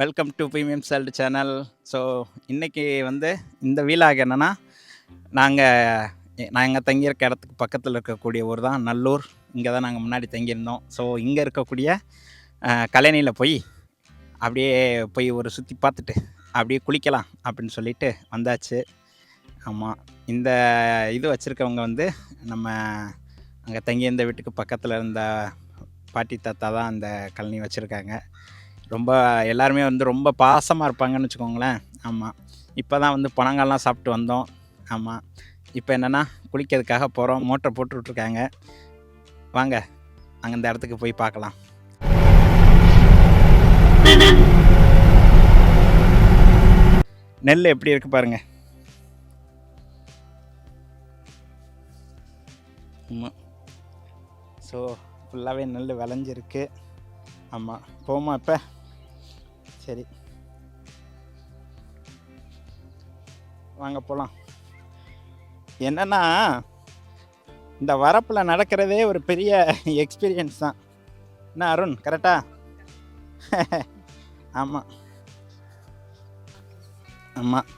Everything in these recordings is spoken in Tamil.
Welcome to premium salt channel. So இன்றைக்கி வந்து இந்த வீலாக என்னென்னா, நாங்கள் தங்கியிருக்க இடத்துக்கு பக்கத்தில் இருக்கக்கூடிய ஊர் தான் நல்லூர். இங்கே தான் நாங்கள் முன்னாடி தங்கியிருந்தோம். ஸோ இங்கே இருக்கக்கூடிய கழனியில் போய் ஒரு சுற்றி பார்த்துட்டு அப்படியே குளிக்கலாம் அப்படின்னு சொல்லிட்டு வந்தாச்சு. ஆமாம், இந்த இது வச்சுருக்கவங்க வந்து நம்ம அங்கே தங்கியிருந்த வீட்டுக்கு பக்கத்தில் இருந்த பாட்டி தாத்தா தான் அந்த கழனி வச்சுருக்காங்க. ரொம்ப எல்லாருமே வந்து ரொம்ப பாசமாக இருப்பாங்கன்னு வச்சுக்கோங்களேன். ஆமாம், இப்போ தான் வந்து பனங்காலாம் சாப்பிட்டு வந்தோம். ஆமாம், இப்போ என்னென்னா குளிக்கிறதுக்காக போகிறோம். மோட்டர் போட்டு விட்ருக்காங்க. வாங்க அங்கே இந்த இடத்துக்கு போய் பார்க்கலாம். நெல் எப்படி இருக்குது பாருங்கள். ஆமாம், ஸோ ஃபுல்லாகவே நெல் விளைஞ்சிருக்கு. ஆமாம், போமா இப்போ. சரி வாங்க போகலாம். என்னென்னா இந்த வரப்பில் நடக்கிறதே ஒரு பெரிய எக்ஸ்பீரியன்ஸ் தான். என்ன அருண், கரெக்டா? ஆமாம் ஆமாம்,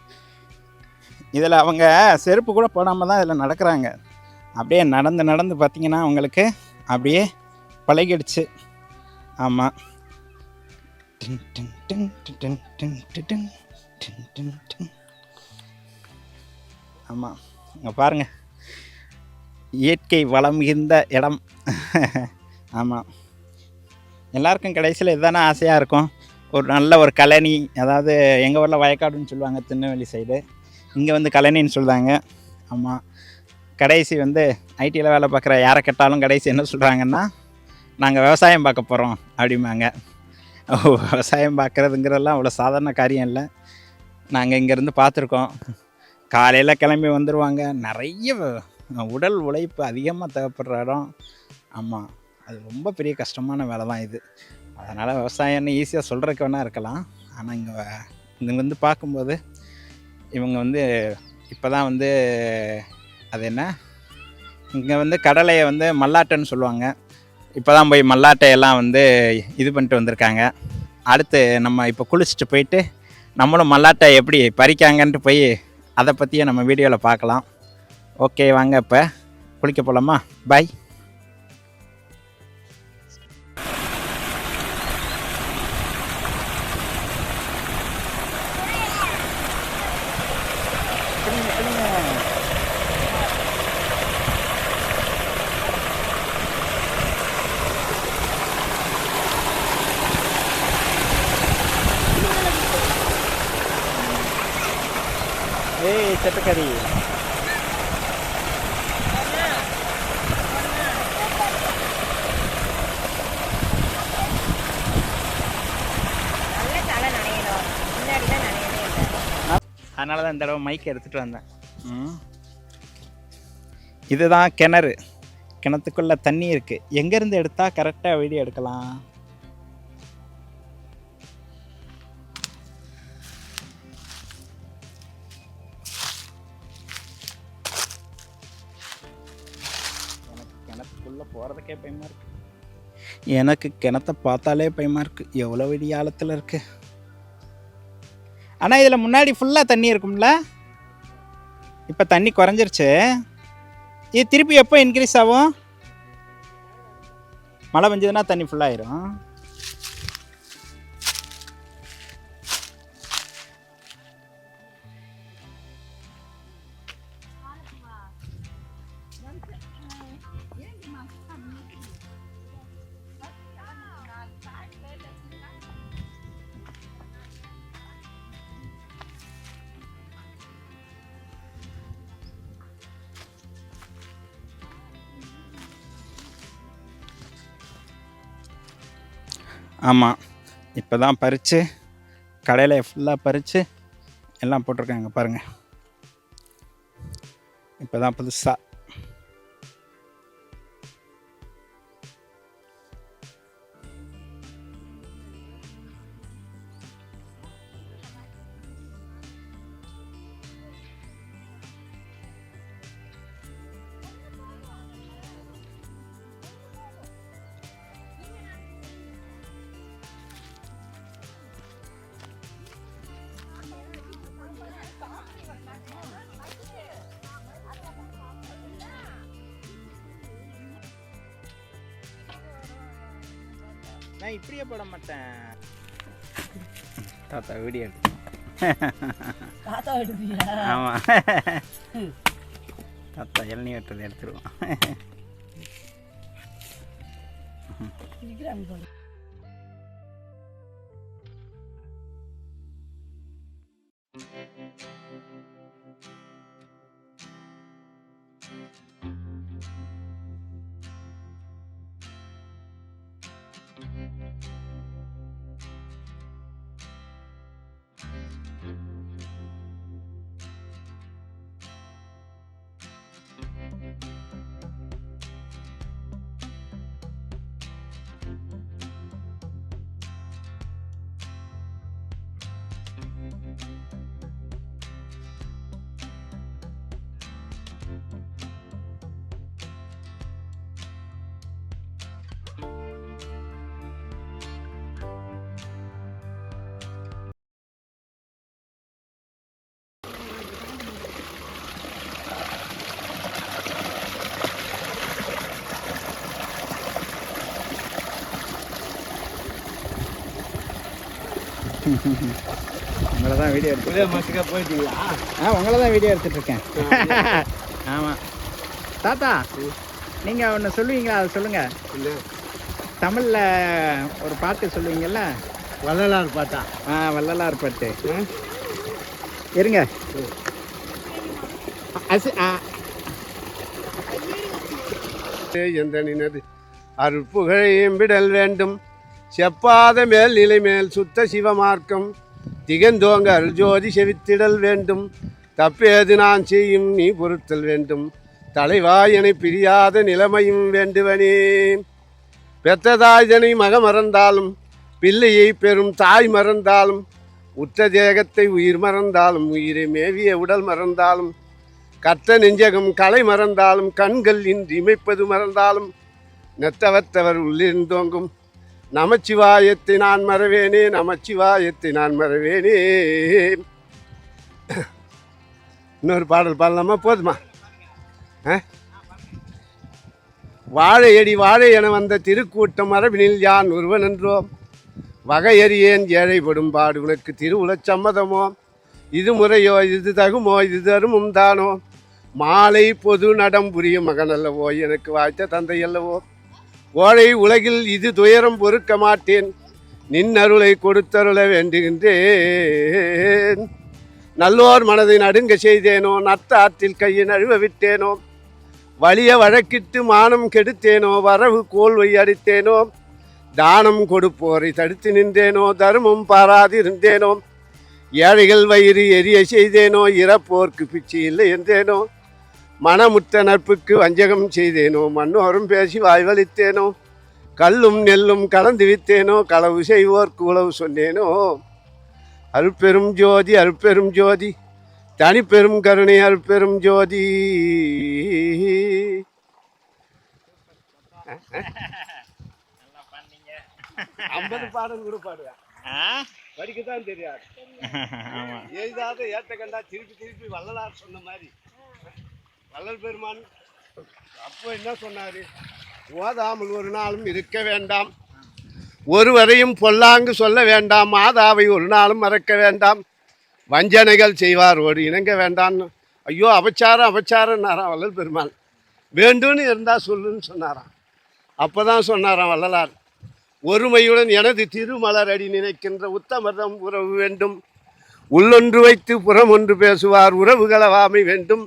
இதில் அவங்க செருப்பு கூட போடாமல் தான் இதில் நடக்கிறாங்க. அப்படியே நடந்து நடந்து பார்த்திங்கன்னா அவங்களுக்கு அப்படியே பழகிடுச்சு. ஆமாம், ஆமாம், இங்கே பாருங்கள், இயற்கை வளம் மிகுந்த இடம். ஆமாம், எல்லாருக்கும் கடைசியில் இதுதானே ஆசையாக இருக்கும், ஒரு நல்ல ஒரு கழனி. அதாவது எங்கள் ஊரில் வயக்காடுன்னு சொல்லுவாங்க, திருநெல்வேலி சைடு. இங்கே வந்து கழனின்னு சொல்லுவாங்க. ஆமாம், கடைசி வந்து ஐடியில் வேலை பார்க்குற யாரை கேட்டாலும் கடைசி என்ன சொல்கிறாங்கன்னா, நாங்கள் விவசாயம் பார்க்க போகிறோம் அப்படிம்பாங்க. விவசாயம் பார்க்குறதுங்கிறதெல்லாம் அவ்வளோ சாதாரண காரியம் இல்லை. நாங்கள் இங்கேருந்து பார்த்துருக்கோம். காலையில் கிளம்பி வந்துடுவாங்க. நிறைய உடல் உழைப்பு அதிகமாக தேவைப்படுற இடம். ஆமாம், அது ரொம்ப பெரிய கஷ்டமான வேலை தான் இது. அதனால் விவசாயம்னு ஈஸியாக சொல்கிறதுக்கு வேணா இருக்கலாம். ஆனால் இங்கே வந்து பார்க்கும்போது இவங்க வந்து இப்போ தான் வந்து அது என்ன, இங்கே வந்து கடலையை வந்து மல்லாட்டைன்னு சொல்லுவாங்க. இப்போ தான் போய் மல்லாட்டையெல்லாம் வந்து இது பண்ணிட்டு வந்திருக்காங்க. அடுத்து நம்ம இப்போ குளிச்சுட்டு போயிட்டு நம்மளும் மல்லாட்டை எப்படி பறிக்காங்கன்ட்டு போய் அதை பற்றியே நம்ம வீடியோவில் பார்க்கலாம். ஓகே, வாங்க இப்போ குளிக்க போகலாமா? பாய். ஏய் சட்டக்கறி, அதனால தான் இந்த தடவை மைக் எடுத்துகிட்டு வந்தேன். இதுதான் கிணறு. கிணத்துக்குள்ளே தண்ணி இருக்குது. எங்கேருந்து எடுத்தால் கரெக்டாக வீடியோ எடுக்கலாம்? கிணத்துக்குள்ளே போகிறதுக்கே பயமாக இருக்குது. எனக்கு கிணத்தை பார்த்தாலே பயமாக இருக்குது. எவ்வளோ விடிய ஆழத்தில் இருக்குது. ஆனால் இதில் முன்னாடி ஃபுல்லாக தண்ணி இருக்கும்ல. இப்போ தண்ணி குறைஞ்சிருச்சு. இது திருப்பி எப்போ இன்க்ரீஸ் ஆகும்? மழை பெஞ்சதுன்னா தண்ணி ஃபுல்லாகிடும். ஆமாம், இப்போ தான் பறித்து கடையில் ஃபுல்லாக பறித்து எல்லாம் போட்டிருக்காங்க பாருங்கள். இப்போ தான் புதுசாக. நான் இப்படியே போட மாட்டேன். தாத்தா வீடியோ எடுத்து ஆமாம் தாத்தா இளநீ வெட்டுறது எடுத்துருவோம். உங்களை தான் வீடியோ எடுத்து மசுக்கா போயிட்டீங்களா? உங்களை தான் வீடியோ எடுத்துட்ருக்கேன். ஆமாம் தாத்தா, நீங்கள் ஒன்று சொல்லுவீங்களா? அதை சொல்லுங்கள். தமிழில் ஒரு பாட்டு சொல்லுவீங்கள்ல, வள்ளலார் பாட்டா? வள்ளலார் பாட்டு இருங்க. எந்த நினது அருட்புகழை எம்பிடல் வேண்டும், செப்பாத மேல் நிலை மேல் சுத்த சிவமார்க்கம் திகந்தோங்க அருள்ஜோதி செவித்திடல் வேண்டும், தப்பேது நான் செய்யும் நீ பொறுத்தல் வேண்டும், தலைவாயனை பிரியாத நிலைமையும் வேண்டுவனே. பெற்றதாய்தனை மக மறந்தாலும் பிள்ளையை பெறும் தாய் மறந்தாலும், உற்ற தேகத்தை உயிர் மறந்தாலும் உயிரை மேவிய உடல் மறந்தாலும், கற்ற நெஞ்சகம் கலை மறந்தாலும் கண்கள் இன்றி இமைப்பது மறந்தாலும், நெத்தவத்தவர் உள்ளிருந்தோங்கும் நமச்சிவாயத்தை நான் மறவேனே, நமச்சிவாயத்தை நான் மறவேனே. இன்னொரு பாடல் பாடலாமா? போதுமா? வாழையடி வாழை என வந்த திருக்கூட்டம் மரபினில் யான் ஒருவன் என்றோம், வகையறியேன் ஏழைப்படும் பாடு உனக்கு திருவுளச் சம்மதமோ, இது முறையோ இது தகுமோ இது தருமும் தானோ, மாலை பொது நடம் புரியும் மகன் அல்லவோ எனக்கு வாய்த்த தந்தை அல்லவோ, ஓழை உலகில் இது துயரம் பொறுக்க மாட்டேன், நின் அருளை கொடுத்தருள வேண்டுகின்றேன், நல்லோர் மனதை நடுங்க செய்தேனோ, நத்த ஆற்றில் கையை நழுவ விட்டேனோ, வலிய வழக்கிட்டு மானம் கெடுத்தேனோ, வரவு கோல்வை அடித்தேனோ, தானம் கொடுப்போரை தடுத்து நின்றேனோ, தர்மம் பாராதிருந்தேனோ, ஏழைகள் வயிறு எரிய செய்தேனோ, இறப்போர்க்கு பிச்சு இல்லை என்றேனோ, மனமுற்ற நட்புக்கு வஞ்சகம் செய்தேனோ, மன்னோரும் பேசி வாய்வளித்தேனோ, கல்லும் நெல்லும் கலந்து வித்தேனோ, களவு செய்வோர்க்கு உளவு சொன்னேனோ, அருட்பெரும் ஜோதி அருட்பெரும் ஜோதி தனிப்பெரும் கருணை அருட்பெரும் ஜோதி. 50 பாடம் கூட பாடுவேன், படிக்கத்தான் தெரியாது. எழுதாத ஏற்ற கண்டா திருப்பி திருப்பி வள்ளலார் சொன்ன மாதிரி வள்ளல் பெருமான் அப்போ என்ன சொன்னாரு? ஓதாமல் ஒரு நாளும் இருக்க வேண்டாம், ஒருவரையும் பொல்லாங்கு சொல்ல வேண்டாம், மாதாவை ஒரு நாளும் மறக்க வேண்டாம், வஞ்சனைகள் செய்வாரோடு இணங்க வேண்டாம்னு. ஐயோ அபச்சாரம் அபச்சாரம்னாராம் வள்ளல் பெருமான். வேண்டும்னு இருந்தால் சொல்லுன்னு சொன்னாராம். அப்போ தான் சொன்னாராம் வள்ளலார், ஒருமையுடன் எனது திருமலர் அடி நினைக்கின்ற உத்தமதம் உறவு வேண்டும், உள்ளொன்று வைத்து புறம் ஒன்று பேசுவார் உறவுகளவாமை வேண்டும்,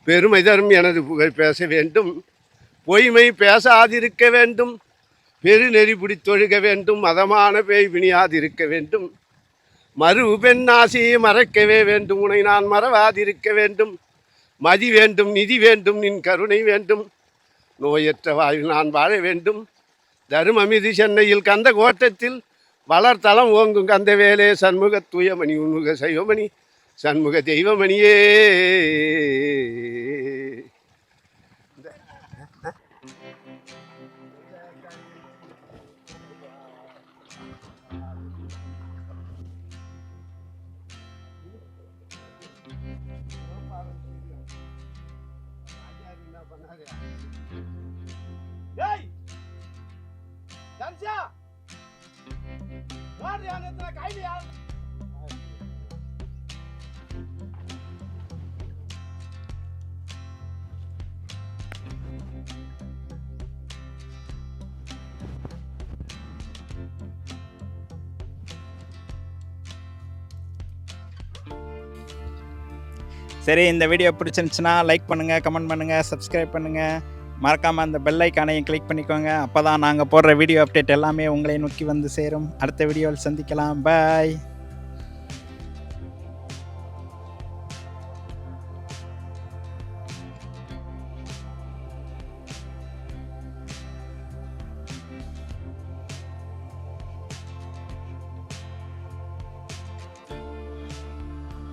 பெருமை தரும் எனது புகழ் பேச வேண்டும், பொய்மை பேசாதிருக்க வேண்டும், பெருநெறி பிடித்தொழுக வேண்டும், மதமான பேய் வினியாதிருக்க வேண்டும், மறு பெண் ஆசையை மறக்கவே வேண்டும், உன்னை நான் மறவாதிருக்க வேண்டும், மதி வேண்டும் நிதி வேண்டும் நின் கருணை வேண்டும், நோயற்ற வாழ்வில் நான் வாழ வேண்டும், தருமமிது சென்னையில் கந்த கோட்டத்தில் வளர்த்தலம் ஓங்கும் கந்த வேலே, சண்முக தூயமணி உன்முக சைவமணி சண்முக தெய்வமணியே. சரி, இந்த வீடியோ பிடிச்சிருந்துச்சுன்னா லைக் பண்ணுங்கள், கமெண்ட் பண்ணுங்கள், சப்ஸ்கிரைப் பண்ணுங்கள். மறக்காமல் அந்த பெல் ஐக்கானையும் கிளிக் பண்ணிக்கோங்க. அப்போ தான் நாங்கள் போடுற வீடியோ அப்டேட் எல்லாமே உங்களை நோக்கி வந்து சேரும். அடுத்த வீடியோவில் சந்திக்கலாம். பாய்.